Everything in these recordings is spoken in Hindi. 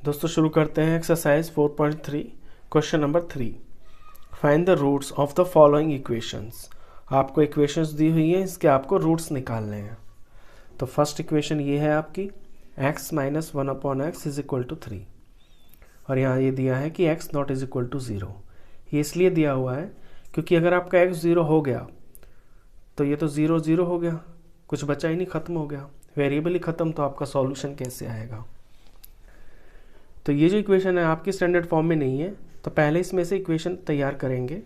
दोस्तों शुरू करते हैं exercise 4.3 question number 3। Find the roots of the following equations. आपको इक्वेशंस दी हुई है, इसके आपको रूट्स निकालने हैं। तो फर्स्ट इक्वेशन ये है आपकी x minus 1/x is equal to 3 और यहाँ ये दिया है कि x not is equal to 0। ये इसलिए दिया हुआ है क्योंकि अगर आपका x 0 हो गया तो ये तो 0 0 हो गया, कुछ बचा ही नहीं, ख़त्म हो गया, वेरिएबल ही ख़त्म, तो आपका सॉल्यूशन कैसे आएगा। तो ये जो इक्वेशन है आपकी स्टैंडर्ड फॉर्म में नहीं है, तो पहले इसमें से इक्वेशन तैयार करेंगे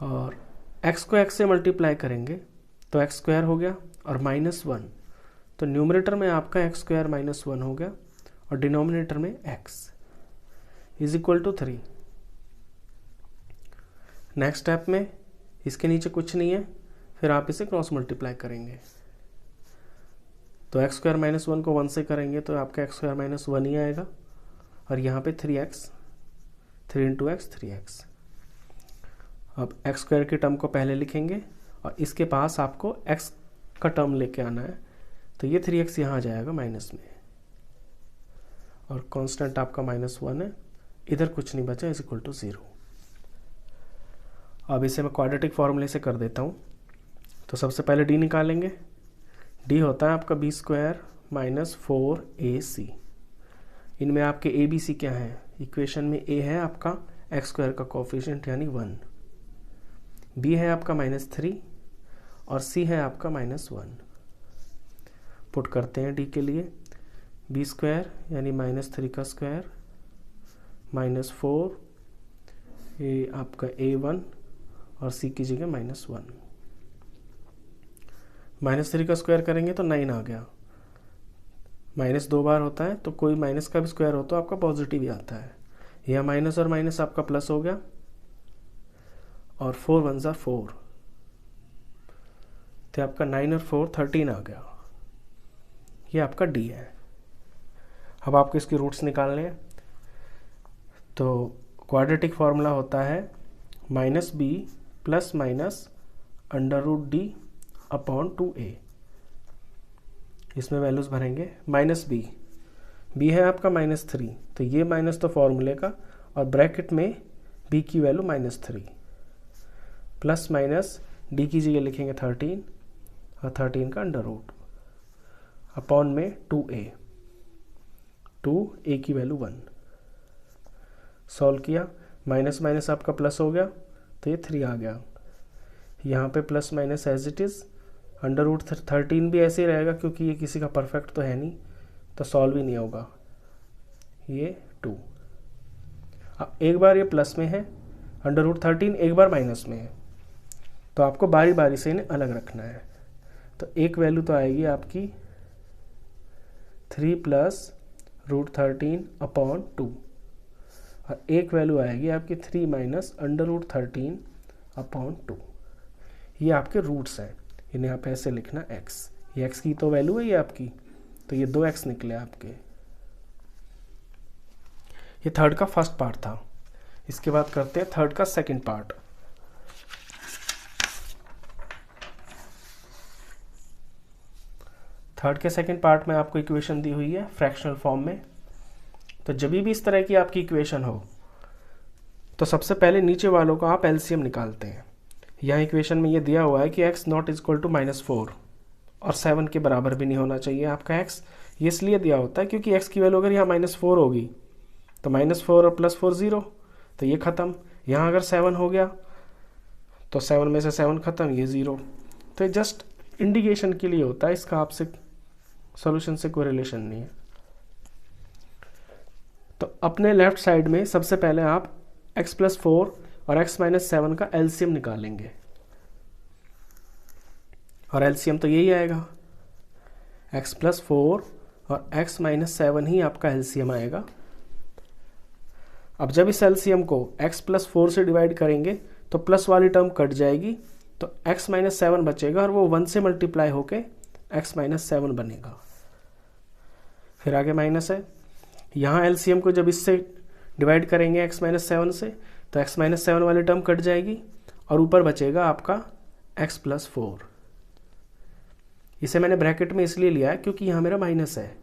और x को x से मल्टीप्लाई करेंगे तो x स्क्वायर हो गया और -1, तो न्यूमरेटर में आपका x स्क्वायर -1 हो गया और डिनोमिनेटर में x is equal to 3। Next step में इसके नीचे कुछ नहीं है, फिर आप इसे क्रॉस मल्टीप्लाई करेंगे तो x स्क्वायर -1 को 1 से करेंगे तो आपका x स्क्वायर -1 ही आएगा और यहाँ पे 3x, 3 इंटू एक्स 3x। अब x स्क्वायर के टर्म को पहले लिखेंगे और इसके पास आपको x का टर्म लेके आना है, तो ये 3x यहाँ आ जाएगा माइनस में और कांस्टेंट आपका -1 है, इधर कुछ नहीं बचा, इज इक्वल टू 0। अब इसे मैं क्वाड्रेटिक फॉर्मूले से कर देता हूँ। तो सबसे पहले d निकालेंगे। d होता है आपका b स्क्वायर माइनस 4ac। इनमें आपके ए बी सी क्या है, इक्वेशन में a है आपका x स्क्वायर का कोफिशिएंट यानी 1, b है आपका -3 और c है आपका -1। पुट करते हैं d के लिए, b स्क्वायर यानी -3 का स्क्वायर -4, ये आपका a1 और c की जगह -1। -3 का स्क्वायर करेंगे तो 9 आ गया, माइनस 2 बार होता है तो कोई माइनस का भी स्क्वायर हो तो आपका पॉजिटिव ही आता है। यह माइनस और माइनस आपका प्लस हो गया और 4 1 ज़ा 4, तो आपका 9 और 4 13 आ गया। ये आपका डी है। अब आपको इसकी रूट्स निकालने हैं, तो क्वाड्रेटिक फार्मूला होता है -b plus minus √d upon 2a। इसमें वैल्यूज़ भरेंगे। -b है आपका -3, तो ये माइनस तो फॉर्मूले का और ब्रैकेट में b की वैल्यू -3 प्लस माइनस d की जगह लिखेंगे 13 और 13 का अंडर रूट अपॉन में 2a की वैल्यू 1। सॉल्व किया, माइनस माइनस आपका प्लस हो गया तो ये 3 आ गया। यहाँ पे plus minus as it is, under root 13 भी ऐसे ही रहेगा क्योंकि ये किसी का परफेक्ट तो है नहीं, तो सॉल्व ही नहीं होगा। ये 2, अब एक बार ये प्लस में है अंडर रूट 13, एक बार माइनस में है, तो आपको बारी बारी से इन्हें अलग रखना है। तो एक वैल्यू तो आएगी आपकी 3 प्लस √13 अपॉन 2 और एक वैल्यू आएगी आपकी 3 माइनस अंडर रूट 13 अपॉन 2। ये आपके रूट्स हैं, इन्हें आप ऐसे लिखना x, ये x की तो वैल्यू है ये आपकी, तो ये 2x निकले आपके। ये थर्ड का फर्स्ट पार्ट था। इसके बाद करते हैं थर्ड का सेकंड पार्ट। थर्ड के सेकंड पार्ट में आपको इक्वेशन दी हुई है फ्रैक्शनल फॉर्म में। तो जब भी इस तरह की आपकी इक्वेशन हो तो सबसे पहले नीचे वालों का आप एलसीएम निकालते हैं। यहाँ इक्वेशन में ये दिया हुआ है कि x not is equal to -4 और 7 के बराबर भी नहीं होना चाहिए आपका x। ये इसलिए दिया होता है क्योंकि x की वैल्यू अगर यहाँ -4 होगी तो -4 और +4 0, तो ये ख़त्म। यहाँ अगर 7 हो गया तो 7 में से 7 ख़त्म, ये 0। तो ये जस्ट इंडिकेशन के लिए होता है, इसका आपसे सॉल्यूशन से कोई रिलेशन नहीं है। तो अपने लेफ्ट साइड में सबसे पहले आप x + 4 और x - 7 का एलसीएम निकालेंगे और एलसीएम तो यही आएगा, x + 4 और x - 7 ही आपका एलसीएम आएगा। अब जब इस एलसीएम को x + 4 से डिवाइड करेंगे तो प्लस वाली टर्म कट जाएगी, तो x - 7 बचेगा और वो 1 से मल्टीप्लाई होके x - 7 बनेगा। फिर आगे माइनस है, यहाँ एलसीएम को जब इससे डिवाइड करेंगे x - 7 से तो x - 7 वाली टर्म कट जाएगी और ऊपर बचेगा आपका x + 4। इसे मैंने ब्रैकेट में इसलिए लिया है क्योंकि यहाँ मेरा माइनस है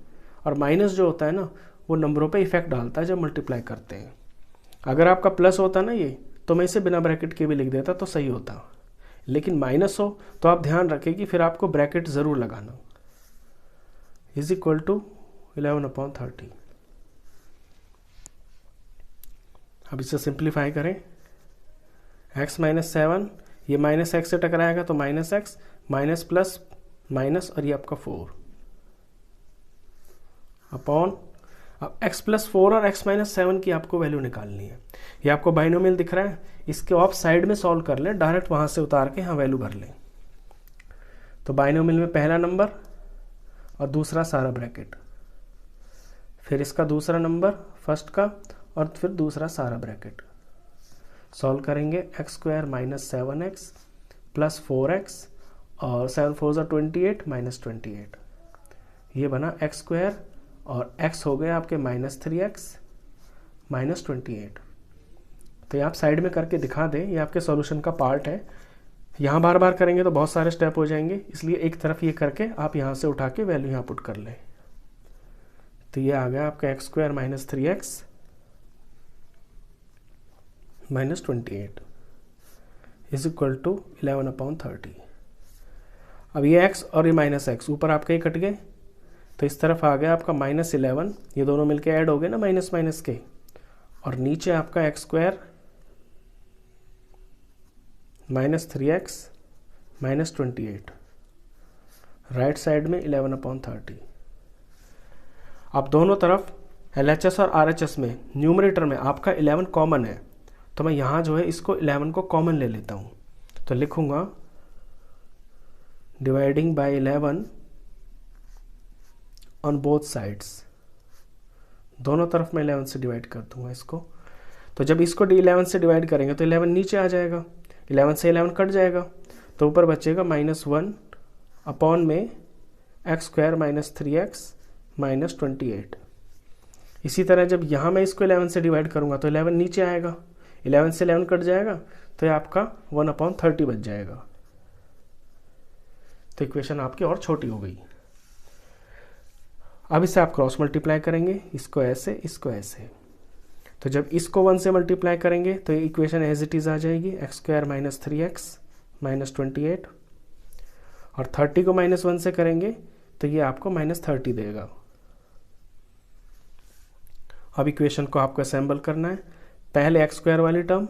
और माइनस जो होता है ना वो नंबरों पे इफेक्ट डालता है जब मल्टीप्लाई करते हैं। अगर आपका प्लस होता ना ये, तो मैं इसे बिना ब्रैकेट के भी लिख देता तो सही होता, लेकिन माइनस हो तो आप ध्यान रखें कि फिर आपको ब्रैकेट ज़रूर लगाना। Is equal to 11/30। अब इसे सिंप्लीफाई करें, x माइनस 7, ये माइनस एक्स से टकराएगा तो minus x, minus plus minus, और ये आपका 4 अपॉन, अब x प्लस 4 और x माइनस 7 की आपको वैल्यू निकालनी है। ये आपको बाइनोमियल दिख रहा है, इसके आप साइड में सॉल्व कर लें, डायरेक्ट वहाँ से उतार के यहाँ वैल्यू भर लें। तो बाइनोमियल में पहला नंबर और दूसरा सारा ब्रैकेट, फिर इसका दूसरा नंबर फर्स्ट का, और फिर दूसरा सारा ब्रैकेट। सॉल्व करेंगे, x square minus 7x plus 4x और 7 4 28 माइनस 28, ये बना एक्स स्क्वायर, और x हो गए आपके माइनस 3x माइनस 28। तो ये आप साइड में करके दिखा दें, ये आपके सॉल्यूशन का पार्ट है। यहाँ बार बार करेंगे तो बहुत सारे स्टेप हो जाएंगे, इसलिए एक तरफ ये करके आप यहाँ से उठा के वैल्यू यहाँ पुट कर लें। तो ये आ गया आपका x square minus 3x minus 28 is equal to 11/30। अब ये x और ये माइनस एक्स ऊपर आपके ही कट गए, तो इस तरफ आ गया आपका माइनस 11, ये दोनों मिलके ऐड हो गए ना माइनस माइनस के, और नीचे आपका x square minus 3x minus 28, right side में 11/30। अब दोनों तरफ LHS और RHS में न्यूमरेटर में आपका 11 कॉमन है, तो मैं यहाँ जो है इसको 11 को कॉमन ले लेता हूँ। तो लिखूँगा dividing by 11 on both sides, दोनों तरफ मैं 11 से डिवाइड कर दूंगा इसको। तो जब इसको 11 से डिवाइड करेंगे तो 11 नीचे आ जाएगा, 11 से 11 कट जाएगा, तो ऊपर बचेगा -1 अपॉन में x square minus 3x minus 28। इसी तरह जब यहाँ मैं इसको 11 से डिवाइड करूँगा तो 11 नीचे आएगा, 11 से 11 कट जाएगा, तो ये आपका 1/30 बच जाएगा। तो इक्वेशन आपकी और छोटी हो गई। अब इसे आप क्रॉस मल्टीप्लाई करेंगे, इसको ऐसे इसको ऐसे, तो जब इसको 1 से मल्टीप्लाई करेंगे तो ये इक्वेशन एज इट इज़ आ जाएगी, x square minus 3x minus 28, और 30 को -1 से करेंगे तो ये आपको -30 देगा। अब इक्वेशन को आपको असेंबल करना है, पहले एक्स स्क्वायर वाली टर्म,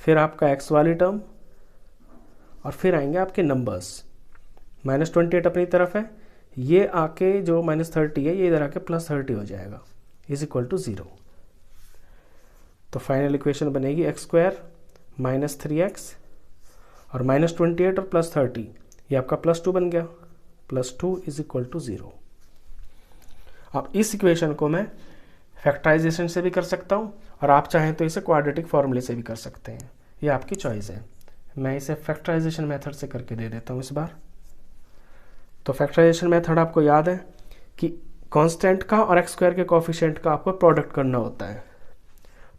फिर आपका x वाली टर्म, और फिर आएंगे आपके नंबर्स। -28 अपनी तरफ है, ये आके जो -30 है ये इधर आके +30 हो जाएगा, इज इक्वल टू 0। तो फाइनल इक्वेशन बनेगी एक्स स्क्वायर माइनस 3x और -28 और +30, ये आपका +2 बन गया, +2 इज इक्वल टू 0। अब इस इक्वेशन को मैं फैक्टराइजेशन से भी कर सकता हूँ, और आप चाहें तो इसे क्वाड्रेटिक फॉर्मूले से भी कर सकते हैं, ये आपकी चॉइस है। मैं इसे फैक्टराइजेशन मेथड से करके दे देता हूँ इस बार। तो फैक्टराइजेशन मेथड आपको याद है कि कांस्टेंट का और एक्स स्क्वायर के कोफिशिएंट का आपको प्रोडक्ट करना होता है।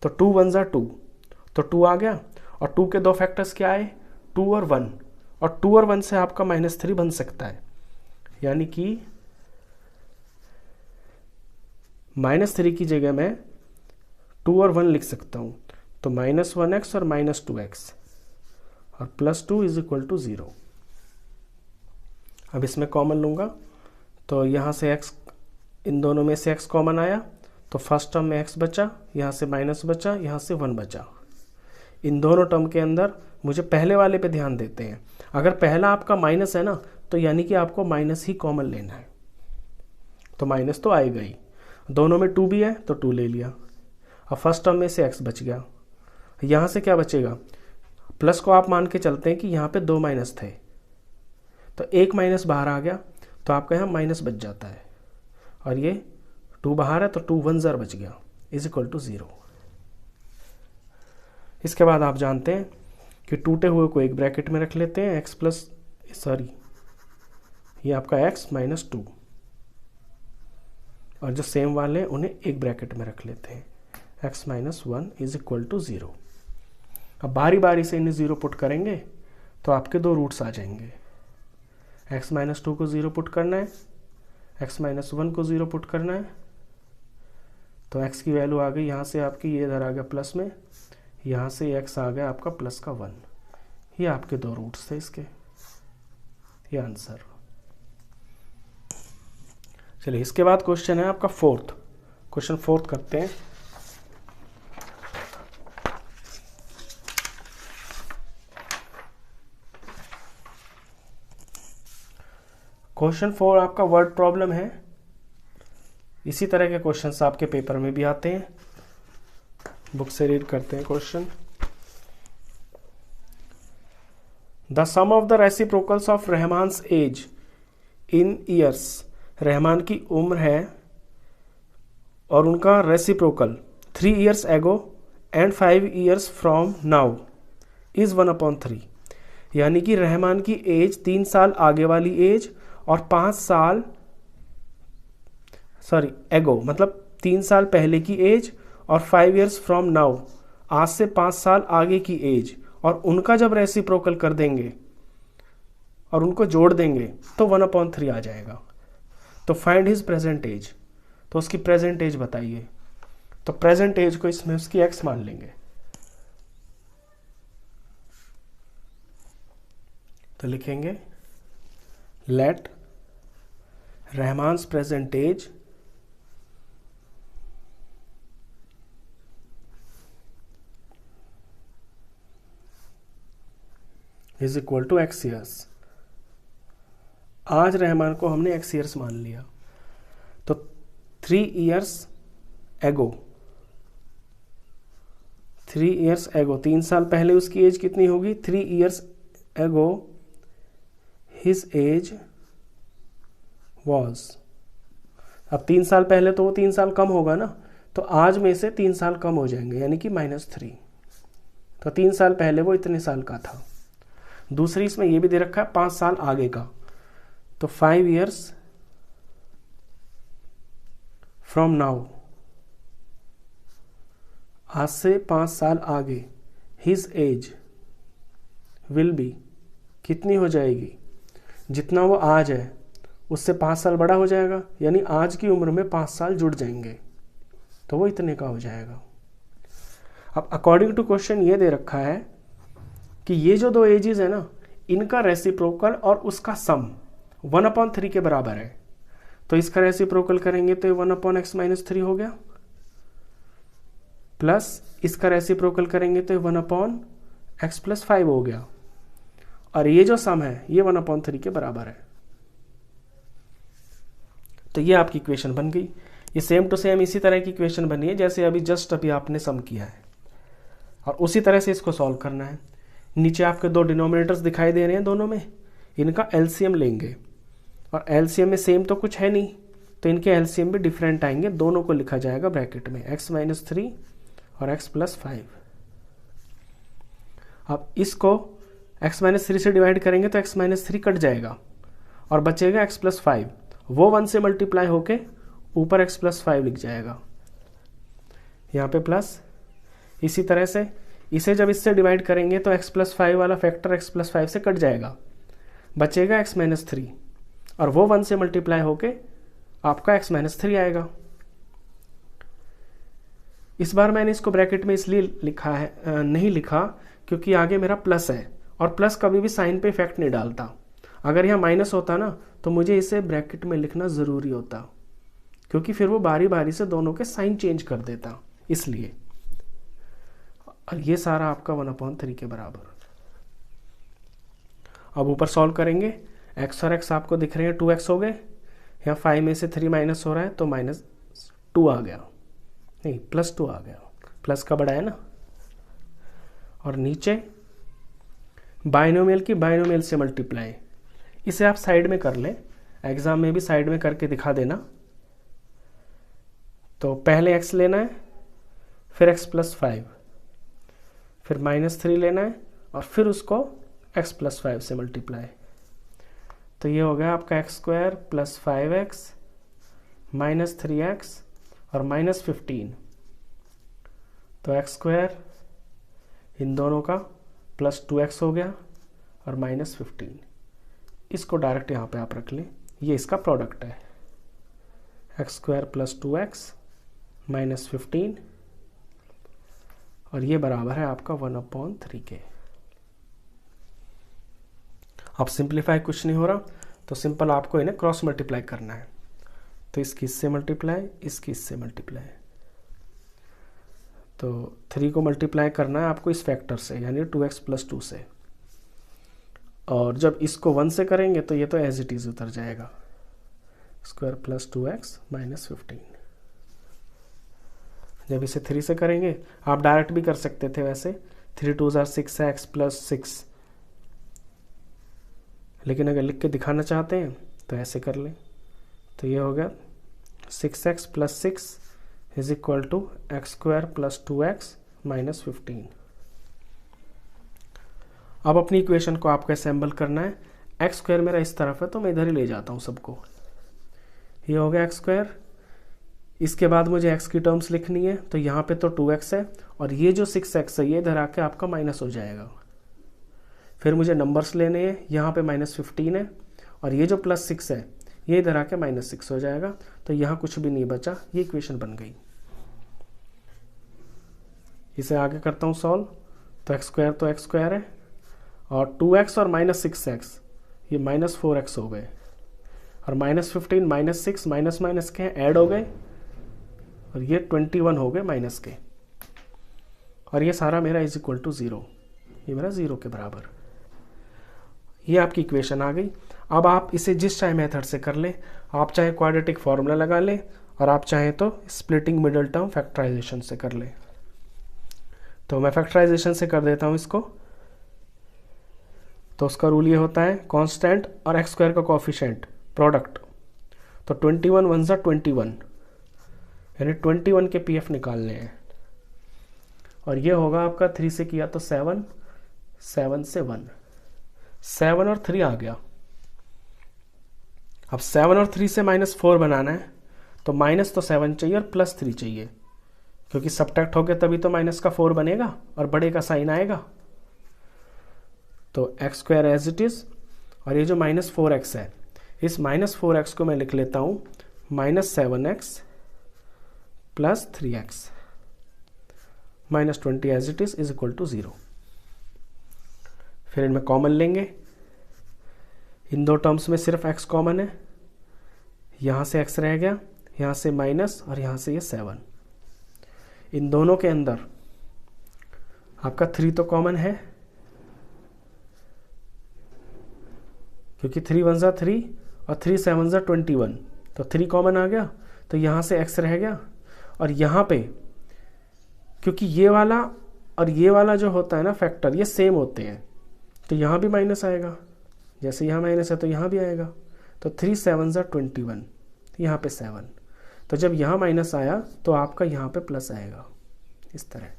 तो 2 1 ज़ा 2, तो 2 आ गया, और 2 के दो फैक्टर्स क्या आए, 2 और 1, और 2 और 1 से आपका -3 बन सकता है, यानी कि -3 की जगह मैं 2 और 1 लिख सकता हूँ। तो -1x और -2x और +2 इज इक्वल टू 0। अब इसमें कॉमन लूँगा, तो यहाँ से x, इन दोनों में से x कॉमन आया, तो फर्स्ट टर्म में x बचा, यहाँ से माइनस बचा, यहाँ से 1 बचा। इन दोनों टर्म के अंदर मुझे पहले वाले पे ध्यान देते हैं, अगर पहला आपका माइनस है ना, तो यानी कि आपको माइनस ही कॉमन लेना है, तो माइनस तो आएगा ही। दोनों में 2 भी है तो 2 ले लिया। अब फर्स्ट टर्म में से x बच गया, यहाँ से क्या बचेगा, प्लस को आप मान के चलते हैं कि यहाँ पे 2 माइनस थे, तो एक माइनस बाहर आ गया, तो आपका यहाँ माइनस बच जाता है, और ये 2 बाहर है तो 2 1 ज़र बच गया, इज इक्वल टू 0। इसके बाद आप जानते हैं कि टूटे हुए को एक ब्रैकेट में रख लेते हैं, ये आपका x -2, और जो सेम वाले हैं उन्हें एक ब्रैकेट में रख लेते हैं, x -1 इज इक्वल टू 0। अब बारी बारी से इन्हें 0 पुट करेंगे तो आपके 2 रूट्स आ जाएंगे, x -2 को 0 पुट करना है, x -1 को 0 पुट करना है, तो x की वैल्यू आ गई यहाँ से आपकी, ये इधर आ गया प्लस में, यहाँ से x आ गया आपका प्लस का 1। ये आपके दो रूट्स थे इसके, ये आंसर। चलिए इसके बाद क्वेश्चन है आपका फोर्थ। क्वेश्चन फोर्थ करते हैं। क्वेश्चन 4 आपका वर्ड प्रॉब्लम है। इसी तरह के क्वेश्चंस आपके पेपर में भी आते हैं। बुक से रीड करते हैं question. The sum of the reciprocals of Rahman's age in years, Rahman की उम्र है और उनका reciprocal 3 years ago and 5 years from now is 1/3। यानी कि रहमान की एज 3 साल आगे वाली एज और 5 साल एगो मतलब 3 साल पहले की एज और 5 years फ्रॉम नाउ आज से 5 साल आगे की एज, और उनका जब रेसिप्रोकल कर देंगे और उनको जोड़ देंगे तो 1/3 आ जाएगा। तो फाइंड हिज प्रेजेंट एज, तो उसकी प्रेजेंट एज बताइए। तो प्रेजेंट एज को इसमें उसकी एक्स मान लेंगे। तो लिखेंगे let Rahman's present age is equal to X years. आज रहमान को हमने एक्स ईयर्स मान लिया, तो 3 years एगो, 3 years एगो 3 साल पहले उसकी एज कितनी होगी? 3 years एगो हिज एज वॉज। अब 3 साल पहले तो वो 3 साल कम होगा ना, तो आज में से 3 साल कम हो जाएंगे, यानी कि -3। तो 3 साल पहले वो इतने साल का था। दूसरी इसमें ये भी दे रखा है 5 साल आगे का, तो 5 years फ्रॉम नाउ, आज से 5 साल आगे, हिज एज विल बी, कितनी हो जाएगी? जितना वो आज है उससे 5 साल बड़ा हो जाएगा, यानी आज की उम्र में 5 साल जुड़ जाएंगे, तो वो इतने का हो जाएगा। अब अकॉर्डिंग टू क्वेश्चन ये दे रखा है कि ये जो दो एजेस है ना, इनका रेसिप्रोकल और उसका सम 1/3 के बराबर है। तो इसका रेसिप्रोकल करेंगे तो 1/x-3 हो गया, प्लस इसका रेसिप्रोकल करेंगे तो 1/x+5 हो गया, और ये जो सम है ये 1/3 के बराबर है। तो ये आपकी इक्वेशन बन गई। ये सेम टू सेम इसी तरह की इक्वेशन बनी है जैसे अभी आपने सम किया है, और उसी तरह से इसको सॉल्व करना है। नीचे आपके दो डिनोमिनेटर्स दिखाई दे रहे हैं, दोनों में इनका एलसीएम लेंगे, और एलसीएम में सेम तो कुछ है नहीं, तो इनके एलसीएम भी डिफरेंट आएंगे। दोनों को लिखा जाएगा ब्रैकेट में x-3 और x+5। अब इसको x-3 से डिवाइड करेंगे तो x-3 कट जाएगा और बचेगा x+5। वो 1 से मल्टीप्लाई होके ऊपर x+5 लिख जाएगा, यहाँ पे प्लस। इसी तरह से इसे जब इससे डिवाइड करेंगे तो x+5 वाला फैक्टर x+5 से कट जाएगा, बचेगा x-3, और वो 1 से मल्टीप्लाई होके आपका x-3 आएगा। इस बार मैंने इसको ब्रैकेट में इसलिए लिखा है, नहीं लिखा क्योंकि आगे मेरा प्लस है, और प्लस कभी भी साइन पे इफेक्ट नहीं डालता। अगर यहाँ माइनस होता ना तो मुझे इसे ब्रैकेट में लिखना ज़रूरी होता, क्योंकि फिर वो बारी बारी से दोनों के साइन चेंज कर देता, इसलिए। और ये सारा आपका 1/3 के बराबर। अब ऊपर सॉल्व करेंगे, x और x आपको दिख रहे हैं 2x हो गए, यहाँ 5 में से 3 माइनस हो रहा है तो -2 आ गया, नहीं +2 आ गया, प्लस का बड़ा है ना। और नीचे बाइनोमियल की बाइनोमियल से मल्टीप्लाई, इसे आप साइड में कर लें, एग्जाम में भी साइड में करके दिखा देना। तो पहले x लेना है, फिर x+5, फिर -3 लेना है, और फिर उसको x+5 से मल्टीप्लाई। तो ये हो गया आपका x² + 5x -3x और -15। तो x² इन दोनों का +2x हो गया और -15। इसको डायरेक्ट यहाँ पे आप रख लें, ये इसका प्रोडक्ट है, x² + 2x -15 और ये बराबर है आपका 1/3 के। अब सिंप्लीफाई कुछ नहीं हो रहा तो सिंपल आपको इन्हें क्रॉस मल्टीप्लाई करना है। तो इसकी इससे मल्टीप्लाई, इसकी इससे मल्टीप्लाई। तो 3 को मल्टीप्लाई करना है आपको इस फैक्टर से, यानी 2x + 2 से। और जब इसको 1 से करेंगे तो ये तो एज इट इज़ उतर जाएगा, स्क्वायर + 2x - 15। जब इसे 3 से करेंगे, आप डायरेक्ट भी कर सकते थे वैसे, 3 × 2 = 6x + 6, लेकिन अगर लिख के दिखाना चाहते हैं तो ऐसे कर लें। तो ये हो गया 6x + 6 = x² + 2x - 15। अब अपनी इक्वेशन को आपको असेंबल करना है। x² मेरा इस तरफ है तो मैं इधर ही ले जाता हूँ सबको। ये हो गया x²। इसके बाद मुझे x की टर्म्स लिखनी है, तो यहाँ पे तो 2x है और ये जो 6x है ये इधर आके आपका माइनस हो जाएगा। फिर मुझे नंबर्स लेने हैं, यहाँ पे -15 है और ये जो +6 है ये इधर आके -6 हो जाएगा। तो यहाँ कुछ भी नहीं बचा, ये इक्वेशन बन गई। इसे आगे करता हूँ सॉल्व। तो x² तो x² है और 2x और -6x ये -4x हो गए और -15 -6 माइनस के ऐड हो गए और ये 21 हो गए माइनस के, और ये सारा मेरा = 0, ये मेरा 0 के बराबर। ये आपकी इक्वेशन आ गई। अब आप इसे जिस चाहे मेथड से कर लें, आप चाहे क्वाड्रेटिक फार्मूला लगा लें और आप चाहें तो स्प्लिटिंग मिडल टर्म फैक्टराइजेशन से कर लें। तो मैं फैक्टराइजेशन से कर देता हूँ इसको। तो उसका रूल ये होता है कांस्टेंट और x² का कोएफिशिएंट प्रोडक्ट। तो 21 1 = 21, यानी 21 के पीएफ निकालने हैं। और ये होगा आपका 3 से किया तो 7, 7 से 1, 7 और 3 आ गया। अब 7 और 3 से -4 बनाना है, तो माइनस तो 7 चाहिए और +3 चाहिए, क्योंकि सब्ट्रैक्ट हो गया तभी तो माइनस का 4 बनेगा और बड़े का साइन आएगा। तो x² एज इट इज, और ये जो -4x है, इस -4x को मैं लिख लेता हूँ -7x + 3x -20 as it is = 0। फिर इनमें कॉमन लेंगे। इन दो टर्म्स में सिर्फ x कॉमन है, यहाँ से x रह गया, यहाँ से माइनस और यहाँ से ये 7। इन दोनों के अंदर आपका 3 तो कॉमन है, क्योंकि 3 1 = 3 और 3 7 = 21, तो 3 कॉमन आ गया। तो यहाँ से x रह गया और यहाँ पे क्योंकि ये वाला और ये वाला जो होता है ना फैक्टर, ये सेम होते हैं, तो यहाँ भी माइनस आएगा। जैसे यहाँ माइनस है तो यहाँ भी आएगा। तो 3 7 = 21, यहाँ पे 7। तो जब यहाँ माइनस आया तो आपका यहाँ पे प्लस आएगा इस तरह।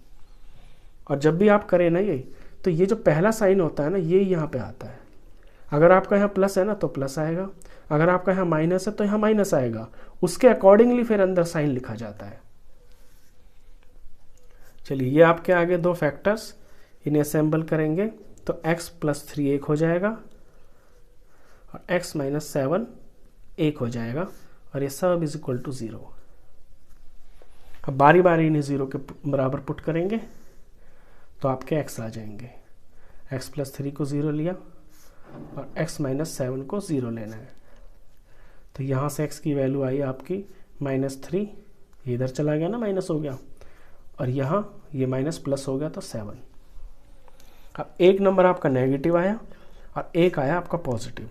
और जब भी आप करें ना ये, तो ये जो पहला साइन होता है ना, ये यहाँ पे आता है। अगर आपका यहाँ प्लस है ना तो प्लस आएगा, अगर आपका यहाँ माइनस है तो यहाँ माइनस आएगा। उसके अकॉर्डिंगली फिर अंदर साइन लिखा जाता है। चलिए, ये आपके आगे दो फैक्टर्स, इन्हें असेंबल करेंगे तो x + 3 1 हो जाएगा और x - 7 1 हो जाएगा, और ये सब = 0। अब बारी बारी इन्हें 0 के बराबर पुट करेंगे तो आपके x आ जाएंगे। x + 3 को 0 लिया और x - 7 को 0 लेना है। तो यहाँ से x की वैल्यू आई आपकी -3, ये इधर चला गया ना, माइनस हो गया, और यहाँ ये माइनस प्लस हो गया तो 7। अब एक नंबर आपका नेगेटिव आया और एक आया आपका पॉजिटिव।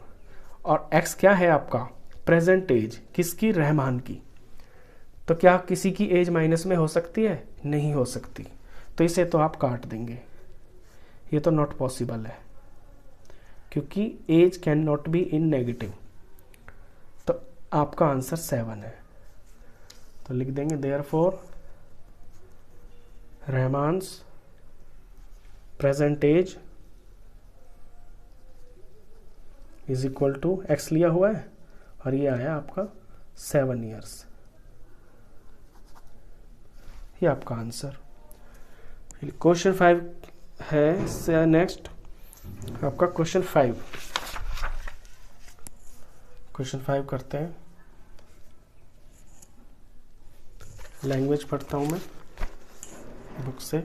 और x क्या है आपका? Present age. किसकी? रहमान की। तो क्या किसी की एज माइनस में हो सकती है? नहीं हो सकती। तो इसे तो आप काट देंगे, ये तो नॉट पॉसिबल है, क्योंकि age can not be in negative. तो आपका आंसर 7 है। तो लिख देंगे therefore Rahman's present age = x लिया हुआ है और ये आया आपका 7 ईयर्स। ये आपका आंसर। क्वेश्चन 5 है नेक्स्ट आपका क्वेश्चन 5। क्वेश्चन 5 करते हैं। लैंग्वेज पढ़ता हूँ मैं बुक से।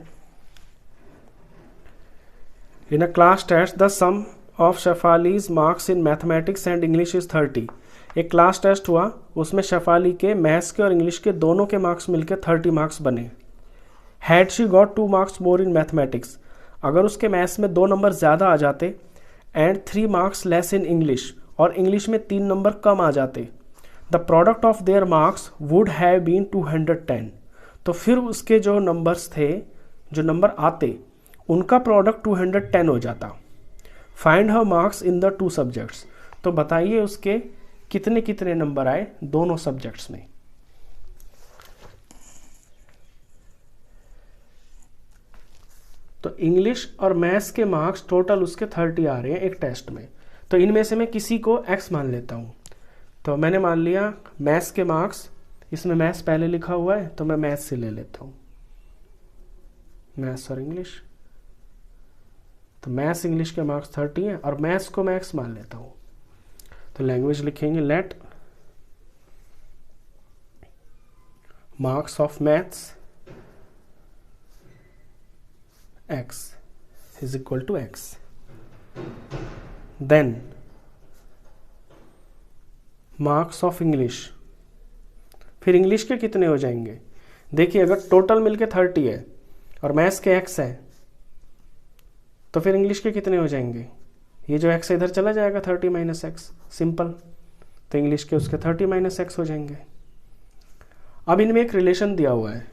In a class test the sum of Shefali's marks in mathematics and English is 30। एक क्लास टेस्ट हुआ, उसमें शेफाली के मैथ्स के और इंग्लिश के दोनों के मार्क्स मिलकर 30 मार्क्स बने। Had she got 2 marks more in mathematics, अगर उसके मैथ्स में 2 नंबर ज़्यादा आ जाते, and 3 marks less in English, और इंग्लिश में 3 नंबर कम आ जाते, the product of their marks would have been 210। तो फिर उसके जो नंबर्स थे, जो नंबर आते, उनका प्रोडक्ट 210 हो जाता। Find her marks in the 2 subjects, तो बताइए उसके कितने कितने नंबर आए दोनों सब्जेक्ट्स में। तो इंग्लिश और मैथ्स के मार्क्स टोटल उसके 30 आ रहे हैं एक टेस्ट में। तो इनमें से मैं किसी को x मान लेता हूँ। तो मैंने मान लिया मैथ्स के मार्क्स, इसमें मैथ्स पहले लिखा हुआ है तो मैं मैथ्स से ले लेता हूँ, मैथ्स और इंग्लिश। तो मैथ्स इंग्लिश के मार्क्स 30 हैं और मैथ्स को मैं x मान लेता हूँ। तो लैंग्वेज लिखेंगे let marks of maths x is equal to x, then marks of English, फिर इंग्लिश के कितने हो जाएंगे। देखिए अगर टोटल मिलके 30 है और मैथ्स के x है तो फिर इंग्लिश के कितने हो जाएंगे, ये जो x इधर चला जाएगा 30 माइनस एक्स, सिंपल। तो इंग्लिश के उसके 30 माइनस एक्स हो जाएंगे। अब इनमें एक रिलेशन दिया हुआ है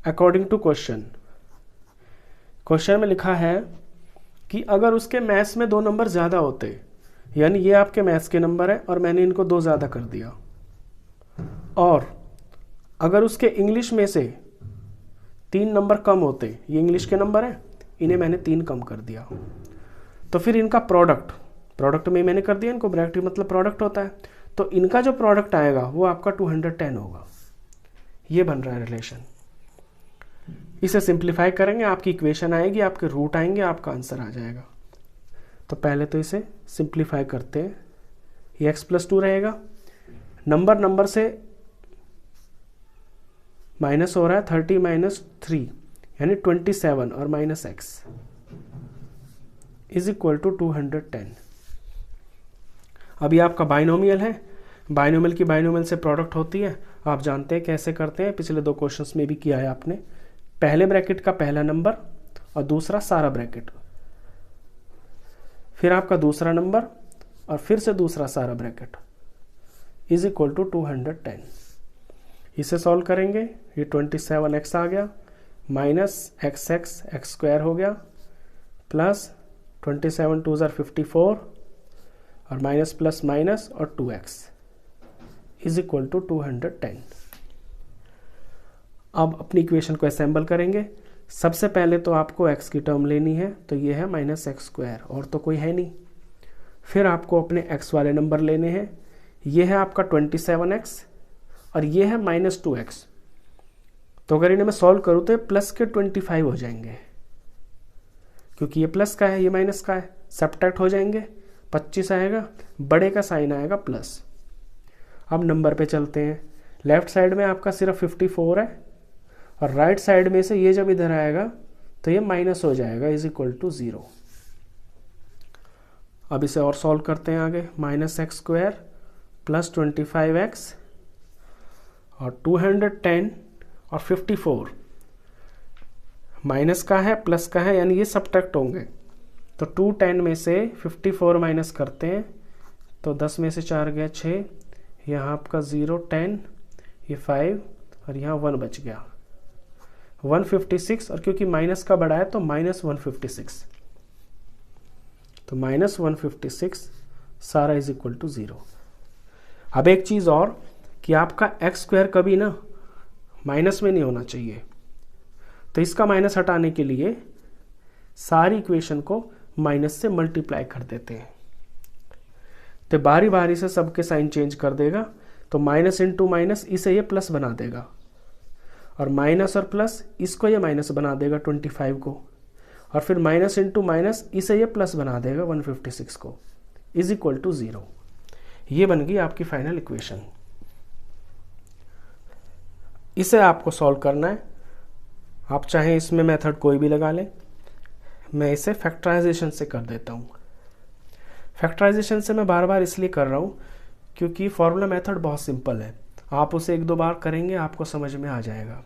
अकॉर्डिंग टू क्वेश्चन। क्वेश्चन में लिखा है कि अगर उसके मैथ्स में 2 नंबर ज़्यादा होते, यानी ये आपके मैथ्स के नंबर है और मैंने इनको 2 ज़्यादा कर दिया, और अगर उसके इंग्लिश में से 3 नंबर कम होते, ये इंग्लिश के नंबर है, इन्हें मैंने 3 कम कर दिया, तो फिर इनका प्रोडक्ट में मैंने कर दिया, इनको ब्रैकेट मतलब प्रोडक्ट होता है, तो इनका जो प्रोडक्ट आएगा वो आपका 210 होगा। ये बन रहा है रिलेशन। इसे सिंप्लीफाई करेंगे, आपकी इक्वेशन आएगी, आपके रूट आएंगे, आपका आंसर आ जाएगा। तो पहले तो इसे सिंप्लीफाई करते हैं। ये x+2 रहेगा, नंबर से माइनस हो रहा है, 30 माइनस 3 यानी 27 और minus x is equal to 210। अभी आपका बाइनोमियल है, बाइनोमियल की बाइनोमियल से प्रोडक्ट होती है, आप जानते हैं कैसे करते हैं, पिछले 2 क्वेश्चंस में भी किया है आपने। पहले ब्रैकेट का पहला नंबर और दूसरा सारा ब्रैकेट, फिर आपका दूसरा नंबर और फिर से दूसरा सारा ब्रैकेट इज इक्वल टू 210। इसे सॉल्व करेंगे, ये 27x आ गया, माइनस x स्क्वायर हो गया, प्लस 27 2 54 और माइनस प्लस माइनस और 2x इज इक्वल टू 210। अब अपनी इक्वेशन को असेंबल करेंगे। सबसे पहले तो आपको x की टर्म लेनी है, तो ये है माइनस एक्स स्क्वायर, और तो कोई है नहीं। फिर आपको अपने x वाले नंबर लेने हैं, ये है आपका 27x और ये है माइनस 2x। तो अगर इन्हें मैं सॉल्व करूँ तो प्लस के 25 हो जाएंगे, क्योंकि ये प्लस का है ये माइनस का है, सब्ट्रैक्ट हो जाएंगे, 25 आएगा, बड़े का साइन आएगा प्लस। अब नंबर पे चलते हैं। लेफ्ट साइड में आपका सिर्फ 54 है और राइट साइड में से ये जब इधर आएगा तो ये माइनस हो जाएगा, इज इक्वल टू 0। अब इसे और सॉल्व करते हैं आगे। Minus x square plus 25x और 210 और 54, माइनस का है प्लस का है, यानी ये सब्ट्रैक्ट होंगे। तो 210 में से 54 माइनस करते हैं तो 10 में से 4 गया 6, यहाँ आपका 0 10, ये 5 और यहाँ 1 बच गया 156, और क्योंकि माइनस का बड़ा है तो माइनस 156, तो माइनस 156 सारा इज इक्वल टू 0। अब एक चीज़ और कि आपका एक्स स्क्वायर कभी ना माइनस में नहीं होना चाहिए, तो इसका माइनस हटाने के लिए सारी इक्वेशन को माइनस से मल्टीप्लाई कर देते हैं, तो बारी बारी से सबके साइन चेंज कर देगा। तो माइनस इंटू माइनस इसे ये प्लस बना देगा, और माइनस और प्लस इसको ये माइनस बना देगा 25 को, और फिर माइनस इंटू माइनस इसे ये प्लस बना देगा 156 को, इज इक्वल टू 0। ये बन गई आपकी फाइनल इक्वेशन। इसे आपको सॉल्व करना है। आप चाहें इसमें मेथड कोई भी लगा लें, मैं इसे फैक्टराइजेशन से कर देता हूँ। फैक्टराइजेशन से मैं बार बार इसलिए कर रहा हूँ क्योंकि फॉर्मूला मेथड बहुत सिंपल है, आप उसे एक दो बार करेंगे आपको समझ में आ जाएगा।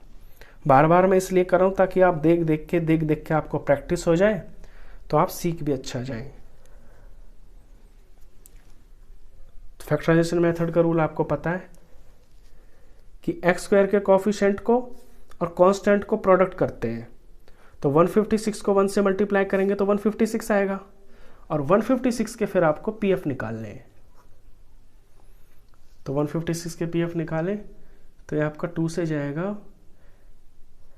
बार बार मैं इसलिए कर रहा हूँ ताकि आप देख देख के आपको प्रैक्टिस हो जाए, तो आप सीख भी अच्छा जाएं। फैक्टराइजेशन मेथड का रूल आपको पता है कि एक्स स्क्वायर के कोफिशिएंट को और कांस्टेंट को प्रोडक्ट करते हैं, तो 156 को 1 से मल्टीप्लाई करेंगे तो 156 आएगा, और 156 के फिर आपको पीएफ निकालने हैं। तो 156 के पीएफ निकालें तो ये आपका 2 से जाएगा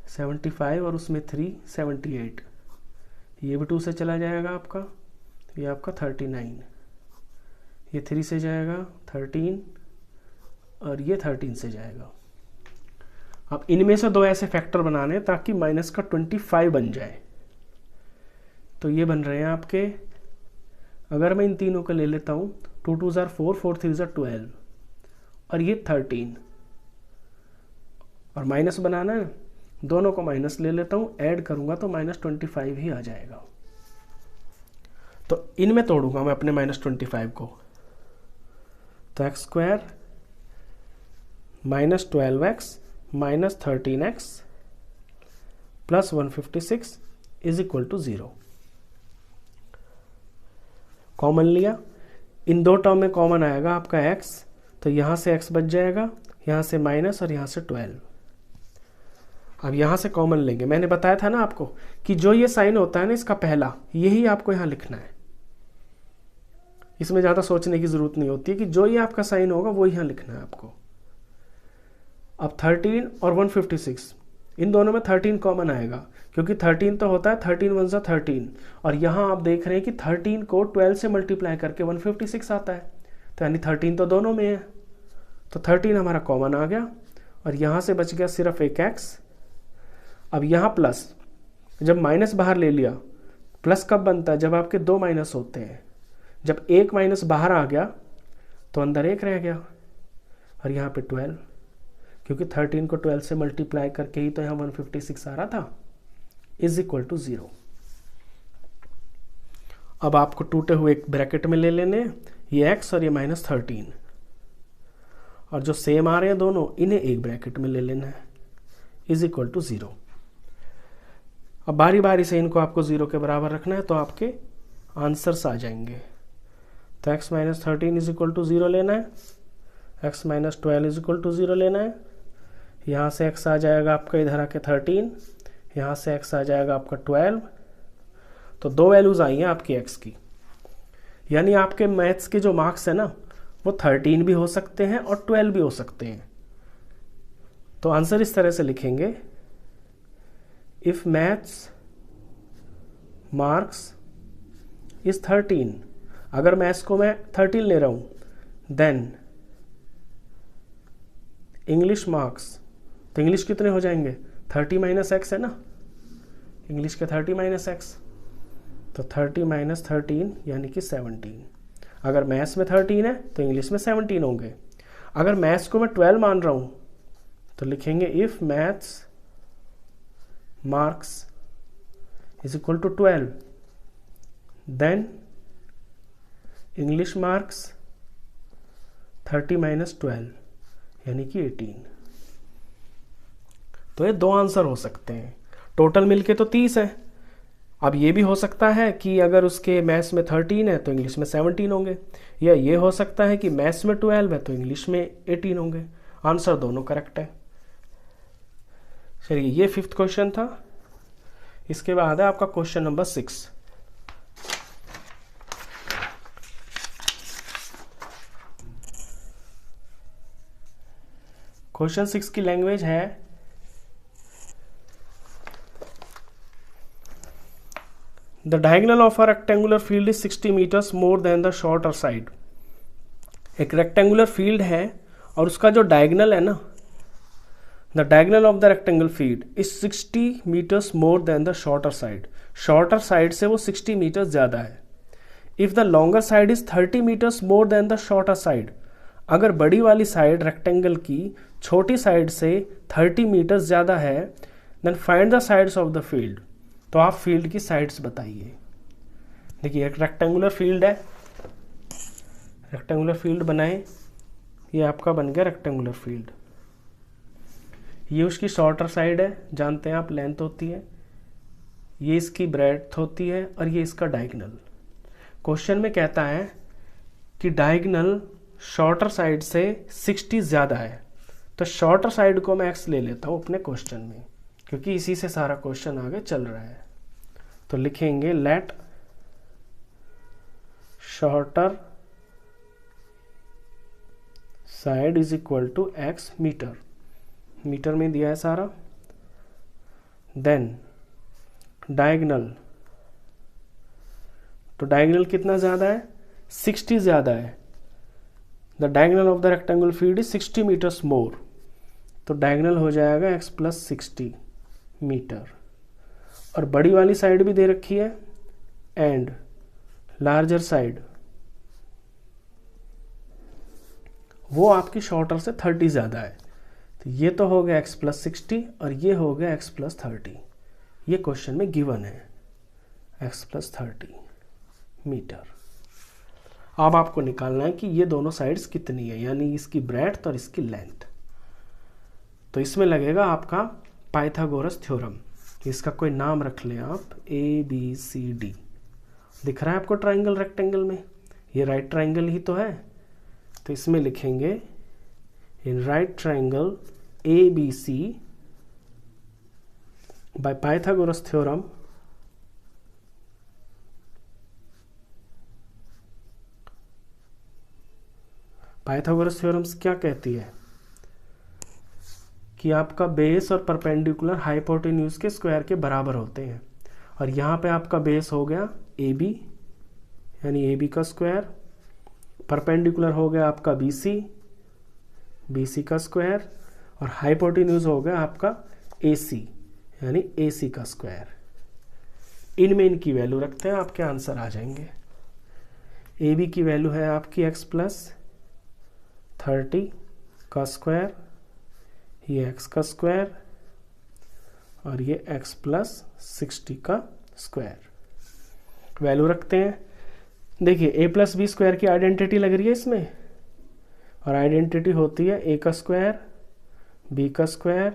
75 और उसमें 3 78, ये भी 2 से चला जाएगा आपका, ये आपका 39, ये 3 से जाएगा 13 और ये 13 से जाएगा। अब इनमें से दो ऐसे फैक्टर बनाने ताकि माइनस का 25 बन जाए, तो ये बन रहे हैं आपके, अगर मैं इन तीनों को ले लेता हूँ 2 2 ज़ार 4 4 3 ज़ार 12 और ये 13, और माइनस बनाना है, दोनों को माइनस ले लेता हूँ, ऐड करूँगा तो -25 ही आ जाएगा। तो इनमें तोड़ूंगा मैं अपने -25 को, तो x square -12x -13x plus 156 is equal to 0। Common लिया, इन दो टर्म में कॉमन आएगा आपका x, तो यहाँ से x बच जाएगा, यहाँ से माइनस और यहाँ से 12। अब यहाँ से कॉमन लेंगे, मैंने बताया था ना आपको कि जो ये साइन होता है ना इसका पहला, यही आपको यहाँ लिखना है, इसमें ज़्यादा सोचने की ज़रूरत नहीं होती है कि जो ये आपका साइन होगा वो यहाँ लिखना है आपको। अब 13 और 156, इन दोनों में 13 कॉमन आएगा, क्योंकि 13 तो होता है 13 1 13, और यहाँ आप देख रहे हैं कि 13 को 12 से मल्टीप्लाई करके 156 आता है, तो यानी 13 तो दोनों में है, तो 13 हमारा कॉमन आ गया, और यहाँ से बच गया सिर्फ एक x। अब यहाँ प्लस, जब माइनस बाहर ले लिया, प्लस कब बनता है, जब आपके दो माइनस होते हैं, जब एक माइनस बाहर आ गया तो अंदर एक रह गया, और यहाँ पे 12, क्योंकि 13 को 12 से मल्टीप्लाई करके ही तो यहाँ 156 आ रहा था, इज इक्वल टू 0। अब आपको टूटे हुए एक ब्रैकेट में ले लेने, ये x और ये -13, और जो सेम आ रहे हैं दोनों, इन्हें एक ब्रैकेट में ले लेना है, इज इक्वल टू 0। अब बारी बारी से इनको आपको 0 के बराबर रखना है, तो आपके आंसर्स आ जाएंगे। तो x -13 इज इक्वल टू 0 लेना है, x -12 इज इक्वल टू 0 लेना है, यहाँ से x आ जाएगा आपका इधर आके 13, यहाँ से x आ जाएगा आपका 12, तो दो वैल्यूज आई हैं आपकी x की, यानी आपके मैथ्स के जो मार्क्स है ना वो 13 भी हो सकते हैं और 12 भी हो सकते हैं। तो आंसर इस तरह से लिखेंगे, इफ मैथ्स मार्क्स इज 13, अगर मैथ्स को मैं 13 ले रहा हूँ, देन इंग्लिश मार्क्स, तो इंग्लिश कितने हो जाएंगे, 30 - x है ना, इंग्लिश के 30 - x, तो 30 - 13 यानी कि 17। अगर मैथ्स में 13 है तो इंग्लिश में 17 होंगे। अगर मैथ्स को मैं 12 मान रहा हूँ तो लिखेंगे if maths marks is equal to 12, then English marks 30 - 12 यानी कि 18। तो ये दो आंसर हो सकते हैं, टोटल मिलके तो 30 है। अब ये भी हो सकता है कि अगर उसके मैथ्स में 13 है तो इंग्लिश में 17 होंगे, या ये हो सकता है कि मैथ्स में 12 है तो इंग्लिश में 18 होंगे। आंसर दोनों करेक्ट है। चलिए, ये 5th क्वेश्चन था। इसके बाद है आपका क्वेश्चन नंबर 6। क्वेश्चन 6 की लैंग्वेज है the diagonal of a rectangular field is 60 metres more than the shorter side. एक रेक्टेंगुलर फील्ड है और उसका जो डायगोनल है ना, the diagonal of the rectangular field is 60 metres more than the shorter side. Shorter side से वो 60 मीटर्स ज़्यादा है। If the longer side is 30 metres more than the shorter side, अगर बड़ी वाली साइड रेक्टेंगल की छोटी साइड से 30 मीटर ज़्यादा है, then find the sides of the field. तो आप फील्ड की साइड्स बताइए। देखिए एक रेक्टेंगुलर फील्ड है, रेक्टेंगुलर फील्ड बनाए, ये आपका बन गया रेक्टेंगुलर फील्ड। ये उसकी शॉर्टर साइड है, जानते हैं आप लेंथ होती है, ये इसकी ब्रेड्थ होती है और ये इसका डायगोनल। क्वेश्चन में कहता है कि डायगोनल शॉर्टर साइड से 60 ज़्यादा है, तो शॉर्टर साइड को मैं x ले लेता हूँ अपने क्वेश्चन में, क्योंकि इसी से सारा क्वेश्चन आगे चल रहा है। तो लिखेंगे let shorter side is equal to x metre, metre में दिया है सारा। देन डायगोनल, तो डायगोनल कितना ज़्यादा है, 60 ज़्यादा है। The diagonal of the rectangular field is 60 metres more, तो डायगोनल हो जाएगा x प्लस 60 मीटर। और बड़ी वाली साइड भी दे रखी है, एंड लार्जर साइड वो आपकी शॉर्टर से 30 ज़्यादा है। तो ये तो हो गया x प्लस 60 और ये हो गया x प्लस 30। ये क्वेश्चन में गिवन है x प्लस 30 मीटर। अब आपको निकालना है कि ये दोनों साइड्स कितनी है, यानी इसकी ब्रेड्थ और इसकी लेंथ। तो इसमें लगेगा आपका पाइथागोरस थ्योरम। इसका कोई नाम रख लें आप, ABCD। दिख रहा है आपको ट्राइंगल रेक्टेंगल में, ये राइट ट्राइंगल ही तो है। तो इसमें लिखेंगे in right triangle ABC by Pythagoras theorem Pythagoras theorems क्या कहती है कि आपका बेस और परपेंडिकुलर हाइपोटेन्यूज के स्क्वायर के बराबर होते हैं। और यहाँ पे आपका बेस हो गया AB, यानी AB का स्क्वायर, परपेंडिकुलर हो गया आपका BC का स्क्वायर, और हाइपोटेन्यूज हो गया आपका AC, यानी AC का स्क्वायर। इनमें इनकी वैल्यू रखते हैं, आपके आंसर आ जाएंगे। AB की वैल्यू है आपकी x प्लस 30 का स्क्वायर, ये x का स्क्वायर, और ये x प्लस 60 का स्क्वायर। वैल्यू रखते हैं। देखिए a प्लस बी स्क्वायर की आइडेंटिटी लग रही है इसमें, और आइडेंटिटी होती है a का स्क्वायर b का स्क्वायर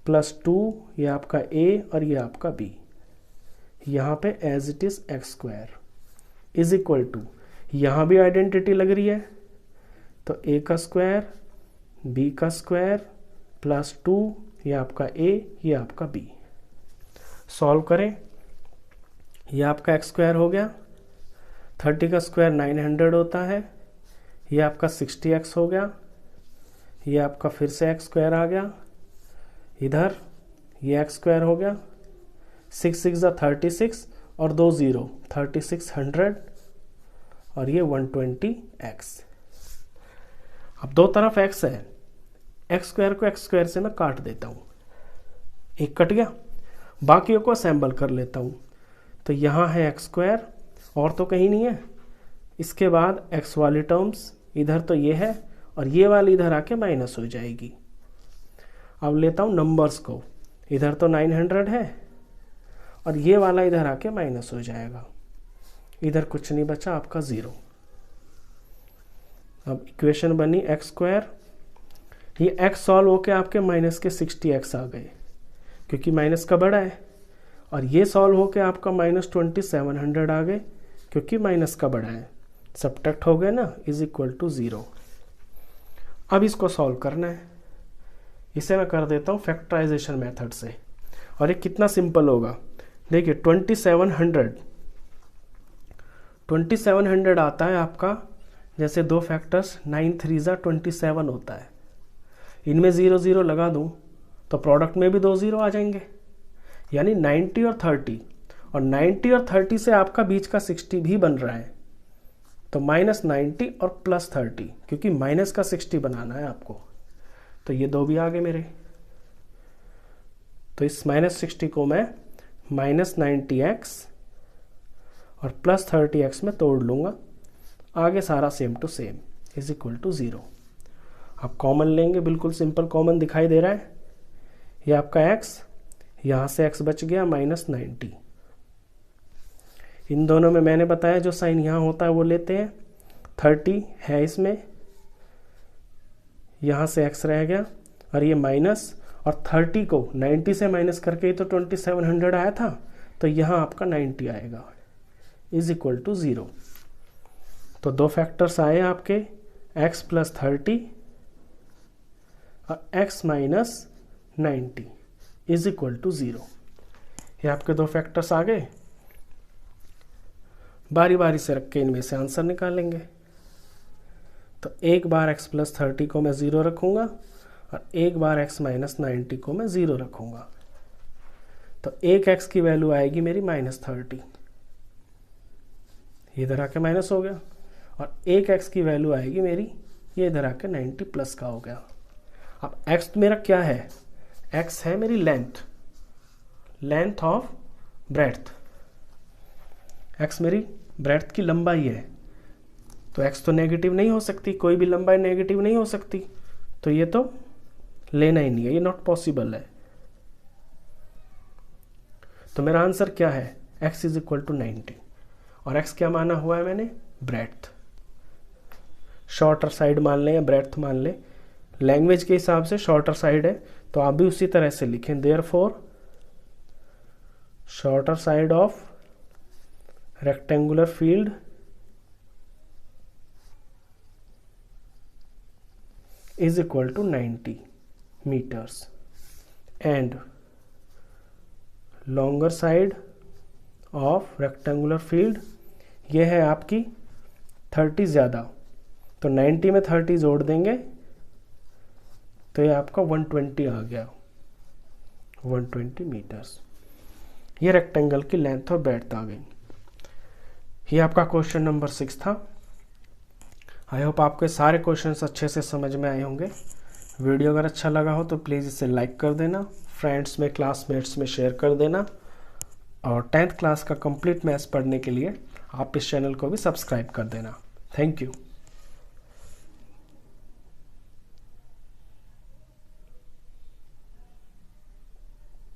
प्लस 2, ये आपका a और ये आपका b। यहाँ पे as it is x square is equal to, यहाँ भी आइडेंटिटी लग रही है, तो a का स्क्वायर b का स्क्वायर प्लस 2, ये आपका a, ये आपका b। सॉल्व करें, ये आपका x स्क्वायर हो गया, 30 का स्क्वायर 900 होता है, ये आपका 60x हो गया, ये आपका फिर से x स्क्वायर आ गया, इधर ये x स्क्वायर हो गया, 6 6 36 और 2 0 3600, और ये 120x। अब दो तरफ x है, x स्क्वायर को x स्क्वायर से मैं काट देता हूँ, एक कट गया, बाकियों को असेंबल कर लेता हूँ। तो यहाँ है x स्क्वायर, और तो कहीं नहीं है। इसके बाद x वाली टर्म्स इधर तो ये है, और ये वाली इधर आके माइनस हो जाएगी। अब लेता हूँ नंबर्स को, इधर तो 900 है, और ये वाला इधर आके माइनस हो जाएगा, इधर कुछ नहीं बचा आपका 0। अब इक्वेशन बनी x स्क्वायर, ये x सॉल्व होके आपके माइनस के 60x आ गए, क्योंकि माइनस का बड़ा है, और ये सॉल्व होके आपका माइनस 2700 आ गए, क्योंकि माइनस का बड़ा है। सब्ट्रैक्ट हो गए ना, इज इक्वल टू 0। अब इसको सॉल्व करना है, इसे मैं कर देता हूँ फैक्टराइजेशन मेथड से, और ये कितना सिंपल होगा। देखिए 2700 आता है आपका, जैसे दो फैक्टर्स 9 3 27 होता है, इनमें 0 0 लगा दूं तो प्रोडक्ट में भी 2 0 आ जाएंगे, यानी 90 और 30, और 90 और 30 से आपका बीच का 60 भी बन रहा है, तो -90 और +30, क्योंकि माइनस का 60 बनाना है आपको। तो ये दो भी आ गए मेरे, तो इस -60 को मैं -90x और +30x में तोड़ लूँगा, आगे सारा same to same. Is equal to 0। आप कॉमन लेंगे, बिल्कुल सिंपल कॉमन दिखाई दे रहा है, ये आपका x, यहाँ से x बच गया -90। इन दोनों में मैंने बताया जो साइन यहाँ होता है वो लेते हैं, 30 है इसमें, यहाँ से x रह गया और ये माइनस, और 30 को 90 से माइनस करके ही तो 2700 आया था, तो यहाँ आपका 90 आएगा, इज इक्वल टू 0। तो दो फैक्टर्स आए आपके, x + 30 और x - 90 इज इक्वल टू 0। ये आपके दो फैक्टर्स आ गए। बारी बारी से रख के इनमें से आंसर निकालेंगे। तो एक बार x + 30 को मैं 0 रखूँगा और एक बार x - 90 को मैं 0 रखूँगा। तो एक x की वैल्यू आएगी मेरी -30, ये इधर आके माइनस हो गया, और एक x की वैल्यू आएगी मेरी, ये इधर आके 90 प्लस का हो गया। अब x तो मेरा क्या है, x है मेरी लेंथ ऑफ ब्रेड्थ, x मेरी ब्रेड्थ की लंबाई है। तो x तो नेगेटिव नहीं हो सकती, कोई भी लंबाई नेगेटिव नहीं हो सकती, तो ये तो लेना ही नहीं है, ये नॉट पॉसिबल है। तो मेरा आंसर क्या है, x इज इक्वल टू 90, और x क्या माना हुआ है मैंने, ब्रेड्थ। शॉर्टर साइड मान लें या ब्रेड्थ मान लें, लैंग्वेज के हिसाब से शॉर्टर साइड है, तो आप भी उसी तरह से लिखें, therefore shorter side of rectangular field is equal to 90 meters and longer side of rectangular field ये है आपकी 30 ज़्यादा, तो 90 में 30 जोड़ देंगे तो ये आपका 120 आ गया, 120 मीटर्स। ये रेक्टेंगल की लेंथ और ब्रेड्थ आ गई। ये आपका क्वेश्चन नंबर 6 था। आई होप आपके सारे क्वेश्चंस अच्छे से समझ में आए होंगे। वीडियो अगर अच्छा लगा हो तो प्लीज़ इसे लाइक कर देना, फ्रेंड्स में, क्लासमेट्स में शेयर कर देना, और 10th क्लास का कंप्लीट मैथ्स पढ़ने के लिए आप इस चैनल को भी सब्सक्राइब कर देना। Thank you.